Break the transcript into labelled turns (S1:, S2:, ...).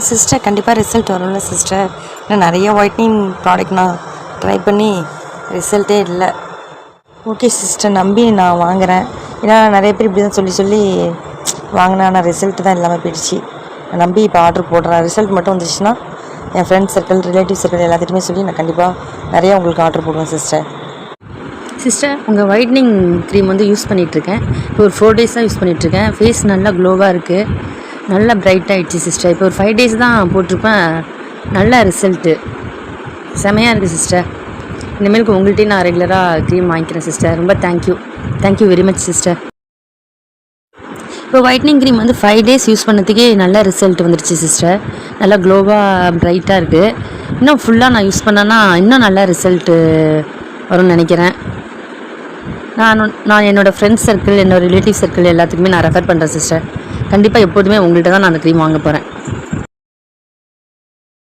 S1: Sister கண்டிப்பாக result வரும்ல sister. நான் நிறைய ஒயிட்னிங் ப்ராடக்ட் நான் ட்ரை பண்ணி ரிசல்ட்டே இல்லை. ஓகே சிஸ்டர், நம்பி நான் வாங்குகிறேன். ஏன்னா நிறைய பேர் இப்படி தான் சொல்லி வாங்கினா ஆனால் ரிசல்ட் தான் இல்லாமல் போயிடுச்சு. நான் நம்பி இப்போ ஆர்டர் போடுறேன். ரிசல்ட் மட்டும் வந்துச்சுன்னா என் ஃப்ரெண்ட்ஸ் சர்க்கிள், ரிலேட்டிவ் சர்க்கிள் எல்லாத்துக்குமே சொல்லி நான் கண்டிப்பாக நிறையா உங்களுக்கு ஆர்டர் போடுவேன் சிஸ்டர்.
S2: சிஸ்டர், உங்கள் ஒயிட்னிங் க்ரீம் வந்து யூஸ் பண்ணிகிட்ருக்கேன். இப்போ ஒரு 4 டேஸாக யூஸ் பண்ணிகிட்ருக்கேன். ஃபேஸ் நல்லா க்ளோவாக இருக்குது, நல்லா பிரைட் ஆகிடுச்சு சிஸ்டர். இப்போ ஒரு 5 டேஸ் தான் போட்டிருப்பேன், நல்ல ரிசல்ட்டு செமையாக இருக்குது சிஸ்டர். இனிமேலுக்கு உங்கள்கிட்டே நான் ரெகுலராக க்ரீம் வாங்கிக்கிறேன் சிஸ்டர். ரொம்ப தேங்க்யூ வெரி மச் சிஸ்டர். இப்போ ஒயிட்னிங் க்ரீம் வந்து 5 டேஸ் யூஸ் பண்ணதுக்கே நல்ல ரிசல்ட் வந்துடுச்சு சிஸ்டர். நல்லா க்ளோவாக பிரைட்டாக இருக்குது. இன்னும் ஃபுல்லாக நான் யூஸ் பண்ணேன்னா இன்னும் நல்ல ரிசல்ட்டு வரும்னு நினைக்கிறேன். நான் என்னோடய ஃப்ரெண்ட்ஸ் சர்க்கிள், என்னோடய ரிலேட்டிவ் சர்க்கிள் எல்லாத்துக்குமே நான் ரெஃபர் பண்ணுறேன் சிஸ்டர். கண்டிப்பாக எப்போதுமே உங்கள்கிட்ட தான் நான் அந்த க்ரீம் வாங்க போகிறேன்.